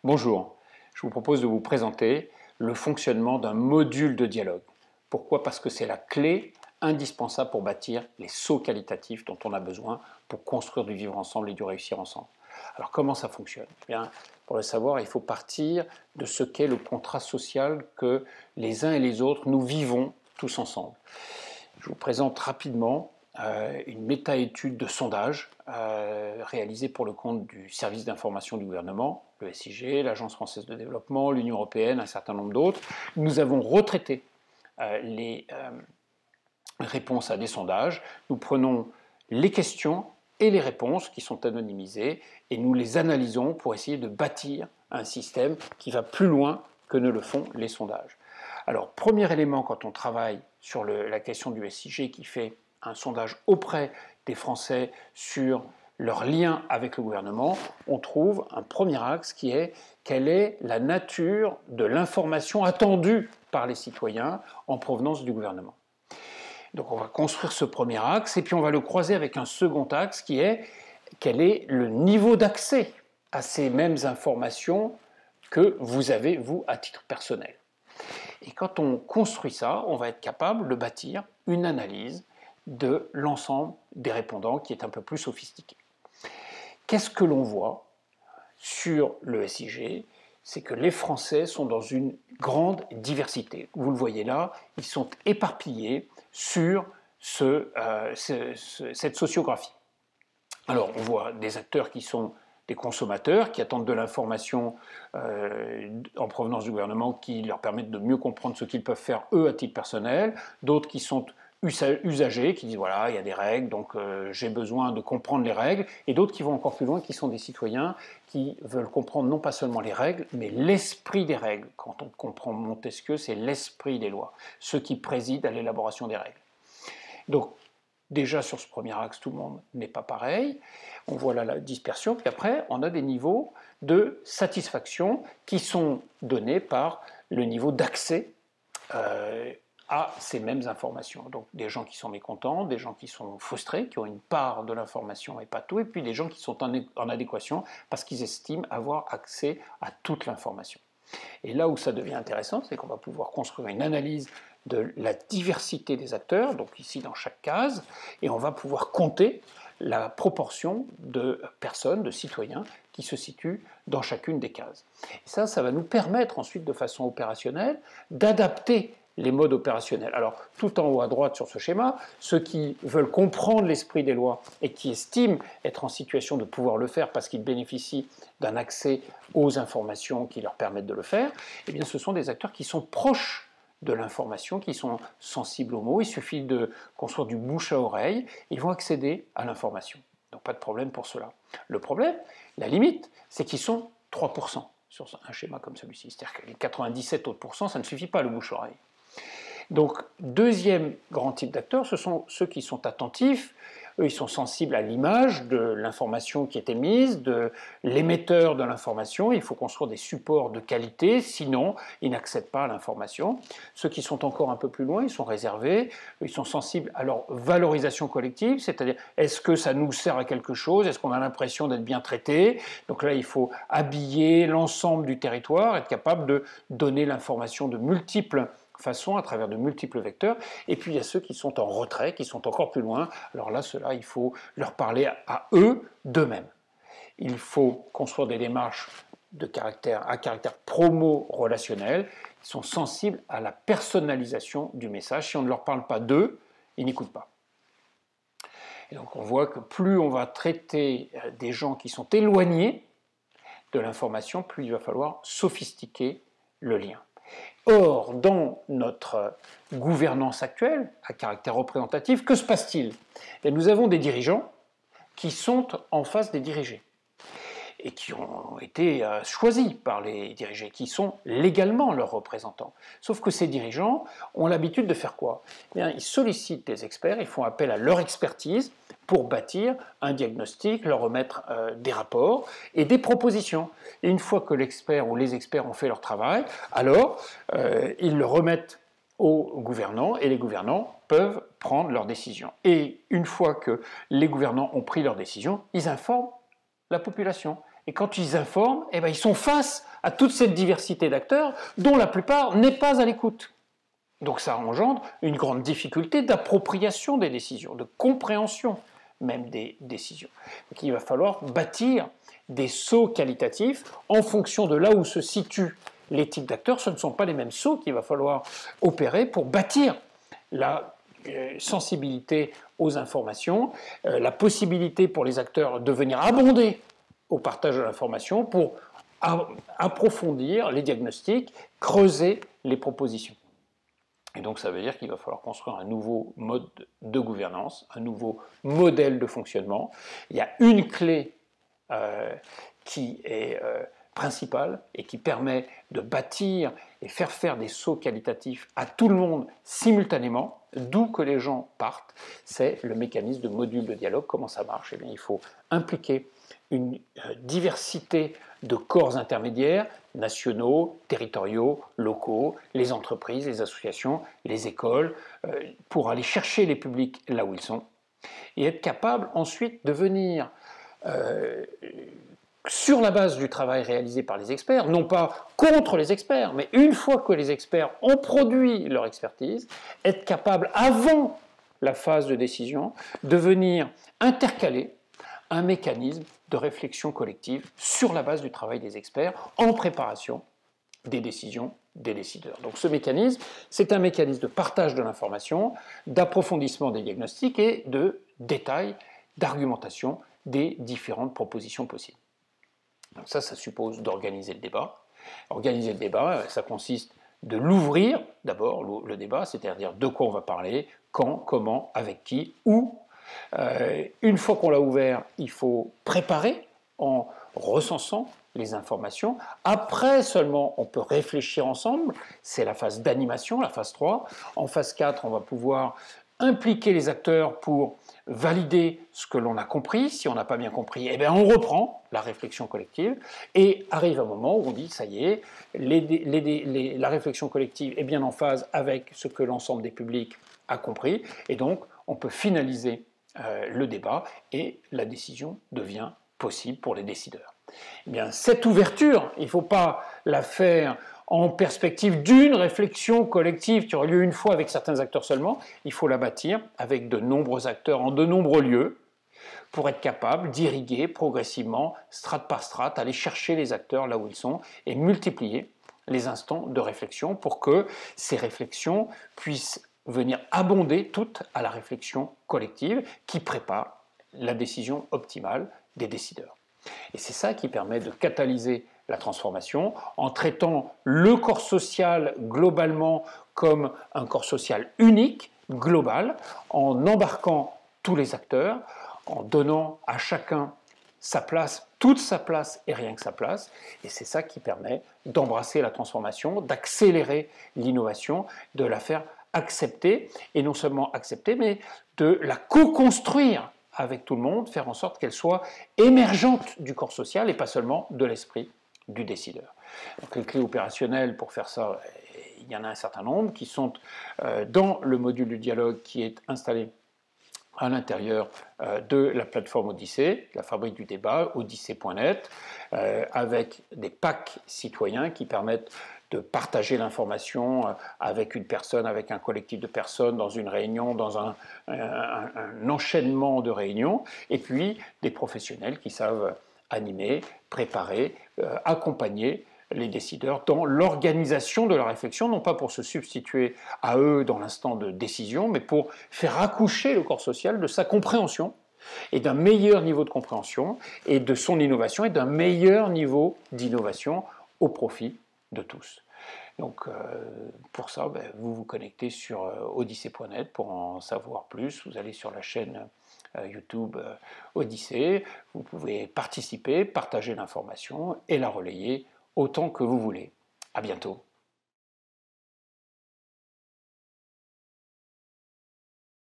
Bonjour, je vous propose de vous présenter le fonctionnement d'un module de dialogue. Pourquoi? Parce que c'est la clé indispensable pour bâtir les sauts qualitatifs dont on a besoin pour construire du vivre ensemble et du réussir ensemble. Alors comment ça fonctionne? Eh bien, pour le savoir, il faut partir de ce qu'est le contrat social que les uns et les autres nous vivons tous ensemble. Je vous présente rapidement une méta-étude de sondage réalisée pour le compte du service d'information du gouvernement, le SIG, l'Agence française de développement, l'Union européenne, un certain nombre d'autres. Nous avons retraité les réponses à des sondages. Nous prenons les questions et les réponses qui sont anonymisées et nous les analysons pour essayer de bâtir un système qui va plus loin que ne le font les sondages. Alors, premier élément quand on travaille sur la question du SIG qui fait un sondage auprès des Français sur leur lien avec le gouvernement, on trouve un premier axe qui est quelle est la nature de l'information attendue par les citoyens en provenance du gouvernement. Donc on va construire ce premier axe et puis on va le croiser avec un second axe qui est quel est le niveau d'accès à ces mêmes informations que vous avez, vous, à titre personnel. Et quand on construit ça, on va être capable de bâtir une analyse de l'ensemble des répondants qui est un peu plus sophistiquée. Qu'est-ce que l'on voit sur le SIG? C'est que les Français sont dans une grande diversité. Vous le voyez là, ils sont éparpillés sur cette sociographie. Alors, on voit des acteurs qui sont des consommateurs, qui attendent de l'information en provenance du gouvernement qui leur permettent de mieux comprendre ce qu'ils peuvent faire eux à titre personnel, d'autres qui sont usagers, qui disent voilà, il y a des règles, donc j'ai besoin de comprendre les règles, et d'autres qui vont encore plus loin, qui sont des citoyens qui veulent comprendre non pas seulement les règles, mais l'esprit des règles. Quand on comprend Montesquieu, c'est l'esprit des lois, ce qui préside à l'élaboration des règles. Donc, déjà sur ce premier axe, tout le monde n'est pas pareil. On voit là la dispersion, puis après, on a des niveaux de satisfaction qui sont donnés par le niveau d'accès à ces mêmes informations. Donc des gens qui sont mécontents, des gens qui sont frustrés, qui ont une part de l'information et pas tout, et puis des gens qui sont en adéquation parce qu'ils estiment avoir accès à toute l'information. Et là où ça devient intéressant, c'est qu'on va pouvoir construire une analyse de la diversité des acteurs, donc ici dans chaque case, et on va pouvoir compter la proportion de personnes, de citoyens qui se situent dans chacune des cases. Et ça va nous permettre ensuite de façon opérationnelle d'adapter les modes opérationnels. Alors, tout en haut à droite sur ce schéma, ceux qui veulent comprendre l'esprit des lois et qui estiment être en situation de pouvoir le faire parce qu'ils bénéficient d'un accès aux informations qui leur permettent de le faire, eh bien, ce sont des acteurs qui sont proches de l'information, qui sont sensibles aux mots. Il suffit de construire du bouche à oreille, ils vont accéder à l'information. Donc, pas de problème pour cela. Le problème, la limite, c'est qu'ils sont 3% sur un schéma comme celui-ci. C'est-à-dire que les 97 autres pourcents, ça ne suffit pas le bouche-oreille. Donc, deuxième grand type d'acteurs, ce sont ceux qui sont attentifs. Eux, ils sont sensibles à l'image de l'information qui est émise, de l'émetteur de l'information. Il faut construire des supports de qualité, sinon, ils n'accèdent pas à l'information. Ceux qui sont encore un peu plus loin, ils sont réservés. Ils sont sensibles à leur valorisation collective, c'est-à-dire, est-ce que ça nous sert à quelque chose? Est-ce qu'on a l'impression d'être bien traité? Donc là, il faut habiller l'ensemble du territoire, être capable de donner l'information de multiples façon, à travers de multiples vecteurs, et puis il y a ceux qui sont en retrait, qui sont encore plus loin. Alors là, ceux-là, il faut leur parler à eux d'eux-mêmes. Il faut construire des démarches à caractère promo-relationnel. Ils sont sensibles à la personnalisation du message. Si on ne leur parle pas d'eux, ils n'écoutent pas. Et donc on voit que plus on va traiter des gens qui sont éloignés de l'information, plus il va falloir sophistiquer le lien. Or, dans notre gouvernance actuelle, à caractère représentatif, que se passe-t-il? Nous avons des dirigeants qui sont en face des dirigés et qui ont été choisis par les dirigés, qui sont légalement leurs représentants. Sauf que ces dirigeants ont l'habitude de faire quoi? Ils sollicitent des experts, ils font appel à leur expertise pour bâtir un diagnostic, leur remettre des rapports et des propositions. Et une fois que l'expert ou les experts ont fait leur travail, alors ils le remettent aux gouvernants et les gouvernants peuvent prendre leurs décisions. Et une fois que les gouvernants ont pris leurs décisions, ils informent la population. Et quand ils informent, eh ben, ils sont face à toute cette diversité d'acteurs dont la plupart n'est pas à l'écoute. Donc ça engendre une grande difficulté d'appropriation des décisions, de compréhension même des décisions. Donc il va falloir bâtir des sauts qualitatifs en fonction de là où se situent les types d'acteurs. Ce ne sont pas les mêmes sauts qu'il va falloir opérer pour bâtir la sensibilité aux informations, la possibilité pour les acteurs de venir abonder au partage de l'information pour approfondir les diagnostics, creuser les propositions. Et donc ça veut dire qu'il va falloir construire un nouveau mode de gouvernance, un nouveau modèle de fonctionnement. Il y a une clé qui est principale et qui permet de bâtir et faire des sauts qualitatifs à tout le monde simultanément, d'où que les gens partent, c'est le mécanisme de module de dialogue. Comment ça marche? Eh bien, il faut impliquer une diversité de corps intermédiaires, nationaux, territoriaux, locaux, les entreprises, les associations, les écoles, pour aller chercher les publics là où ils sont, et être capable ensuite de venir, sur la base du travail réalisé par les experts, non pas contre les experts, mais une fois que les experts ont produit leur expertise, être capable, avant la phase de décision, de venir intercaler un mécanisme de réflexion collective sur la base du travail des experts en préparation des décisions des décideurs. Donc ce mécanisme, c'est un mécanisme de partage de l'information, d'approfondissement des diagnostics et de détail, d'argumentation des différentes propositions possibles. Donc ça suppose d'organiser le débat. Organiser le débat, ça consiste de l'ouvrir, d'abord le débat, c'est-à-dire de quoi on va parler, quand, comment, avec qui, où. Une fois qu'on l'a ouvert, il faut préparer en recensant les informations. Après seulement, on peut réfléchir ensemble. C'est la phase d'animation, la phase 3. En phase 4, on va pouvoir impliquer les acteurs pour valider ce que l'on a compris. Si on n'a pas bien compris, eh bien on reprend la réflexion collective et arrive un moment où on dit, ça y est, la réflexion collective est bien en phase avec ce que l'ensemble des publics a compris, et donc on peut finaliser le débat et la décision devient possible pour les décideurs. Eh bien, cette ouverture, il ne faut pas la faire en perspective d'une réflexion collective qui aurait lieu une fois avec certains acteurs seulement, il faut la bâtir avec de nombreux acteurs en de nombreux lieux pour être capable d'irriguer progressivement, strate par strate, aller chercher les acteurs là où ils sont et multiplier les instants de réflexion pour que ces réflexions puissent venir abonder toutes à la réflexion collective qui prépare la décision optimale des décideurs. Et c'est ça qui permet de catalyser la transformation en traitant le corps social globalement comme un corps social unique, global, en embarquant tous les acteurs, en donnant à chacun sa place, toute sa place et rien que sa place. Et c'est ça qui permet d'embrasser la transformation, d'accélérer l'innovation, de la faire accepter, et non seulement accepter, mais de la co-construire avec tout le monde, faire en sorte qu'elle soit émergente du corps social et pas seulement de l'esprit du décideur. Donc les clés opérationnelles pour faire ça, il y en a un certain nombre qui sont dans le module du dialogue qui est installé à l'intérieur de la plateforme Odyssée, la fabrique du débat, odyssée.net, avec des packs citoyens qui permettent de partager l'information avec une personne, avec un collectif de personnes, dans une réunion, dans un enchaînement de réunions, et puis des professionnels qui savent animer, préparer, accompagner les décideurs dans l'organisation de la réflexion, non pas pour se substituer à eux dans l'instant de décision, mais pour faire accoucher le corps social de sa compréhension et d'un meilleur niveau de compréhension et de son innovation et d'un meilleur niveau d'innovation au profit de tous. Donc pour ça, vous vous connectez sur odyssée.net pour en savoir plus. Vous allez sur la chaîne YouTube Odyssée, vous pouvez participer, partager l'information et la relayer autant que vous voulez. À bientôt.